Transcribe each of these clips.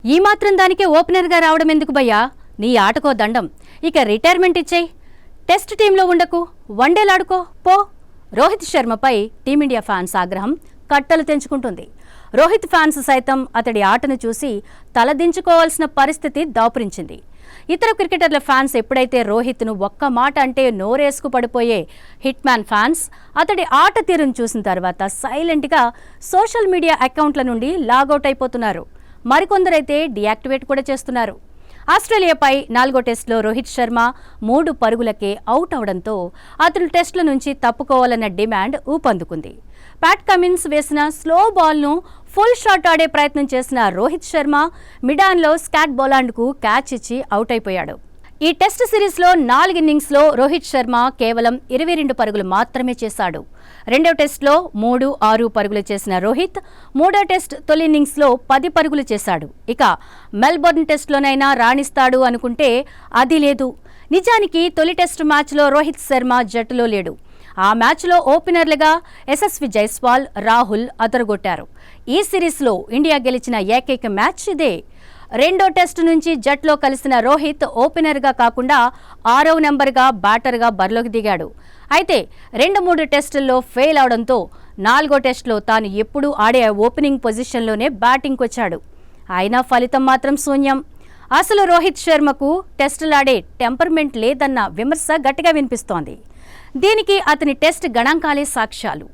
ఈ మాత్రం దానికే ఓపెనర్గా రావడం ఎందుకు భయ్యా? నీ ఆటకో దండం. ఇక రిటైర్మెంట్ ఇచ్చేయి. టెస్ట్ టీంలో ఉండకు, వన్డేలాడుకో పో. రోహిత్ శర్మపై టీమిండియా ఫ్యాన్స్ ఆగ్రహం కట్టలు తెంచుకుంటుంది. రోహిత్ ఫ్యాన్స్ సైతం అతడి ఆటను చూసి తలదించుకోవాల్సిన పరిస్థితి దాపురించింది. ఇతర క్రికెటర్ల ఫ్యాన్స్ ఎప్పుడైతే రోహిత్ను ఒక్క మాట అంటే నోరేసుకు పడిపోయే హిట్ మ్యాన్ ఫ్యాన్స్ అతడి ఆట తీరును చూసిన తర్వాత సైలెంట్గా సోషల్ మీడియా అకౌంట్ల నుండి లాగౌట్ అయిపోతున్నారు. మరికొందరైతే డీయాక్టివేట్ కూడా చేస్తున్నారు. ఆస్ట్రేలియాపై 4వ టెస్టులో రోహిత్ శర్మ 3 పరుగులకే అవుట్ అవడంతో అతను టెస్టుల నుంచి తప్పుకోవాలన్న డిమాండ్ ఊపందుకుంది. ప్యాట్ కమిన్స్ వేసిన స్లో బాల్ను ఫుల్ షాట్ ఆడే ప్రయత్నం చేసిన రోహిత్ శర్మ మిడాన్లో స్కాట్ బౌలాండ్కు క్యాచ్ ఇచ్చి అవుట్ అయిపోయాడు. ఈ టెస్ట్ సిరీస్లో 4 ఇన్నింగ్స్లో రోహిత్ శర్మ కేవలం 22 పరుగులు మాత్రమే చేశాడు. 2వ టెస్టులో 3-6 పరుగులు చేసిన రోహిత్ 3వ టెస్ట్ తొలి ఇన్నింగ్స్లో 10 పరుగులు చేశాడు. ఇక మెల్బోర్న్ టెస్టులోనైనా రాణిస్తాడు అనుకుంటే అది లేదు. నిజానికి తొలి టెస్టు మ్యాచ్లో రోహిత్ శర్మ జట్టులో లేడు. ఆ మ్యాచ్లో ఓపెనర్లుగా యశస్వి జైస్వాల్, రాహుల్ అదరగొట్టారు. ఈ సిరీస్లో ఇండియా గెలిచిన ఏకైక మ్యాచ్ ఇదే. 2వ టెస్టు నుంచి జట్లో కలిసిన రోహిత్ ఓపెనర్గా కాకుండా 6వ నెంబర్గా బ్యాటర్గా బరిలోకి దిగాడు. అయితే 2-3 టెస్టుల్లో ఫెయిల్ అవడంతో 4వ టెస్టులో తాను ఎప్పుడూ ఆడే ఓపెనింగ్ పొజిషన్లోనే బ్యాటింగ్కి వచ్చాడు. అయినా ఫలితం మాత్రం శూన్యం. అసలు రోహిత్ శర్మకు టెస్టులాడే టెంపర్మెంట్ లేదన్న విమర్శ గట్టిగా వినిపిస్తోంది. దీనికి అతని టెస్ట్ గణాంకాలే సాక్ష్యాలు.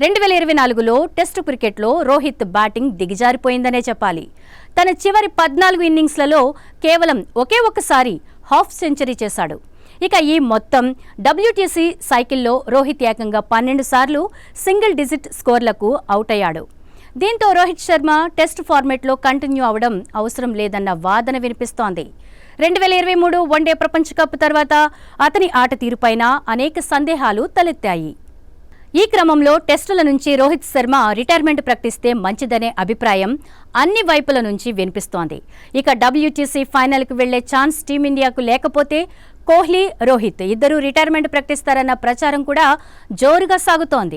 2024లో టెస్టు క్రికెట్లో రోహిత్ బ్యాటింగ్ దిగజారిపోయిందనే చెప్పాలి. తన చివరి 14 ఇన్నింగ్స్లలో కేవలం ఒకే ఒక్కసారి హాఫ్ సెంచరీ చేశాడు. ఇక ఈ మొత్తం WTC సైకిల్లో రోహిత్ ఏకంగా 12 సార్లు సింగిల్ డిజిట్ స్కోర్లకు అవుట్ అయ్యాడు. దీంతో రోహిత్ శర్మ టెస్ట్ ఫార్మాట్లో కంటిన్యూ అవడం అవసరం లేదన్న వాదన వినిపిస్తోంది. 2023 వన్డే ప్రపంచ కప్ తర్వాత అతని ఆట తీరుపైన అనేక సందేహాలు తలెత్తాయి. ఈ క్రమంలో టెస్టుల నుంచి రోహిత్ శర్మ రిటైర్మెంట్ ప్రకటిస్తే మంచిదనే అభిప్రాయం అన్ని వైపుల నుంచి వినిపిస్తోంది. ఇక WTC ఫైనల్కు వెళ్లే ఛాన్స్ టీమిండియాకు లేకపోతే కోహ్లీ, రోహిత్ ఇద్దరూ రిటైర్మెంట్ ప్రకటిస్తారన్న ప్రచారం కూడా జోరుగా సాగుతోంది.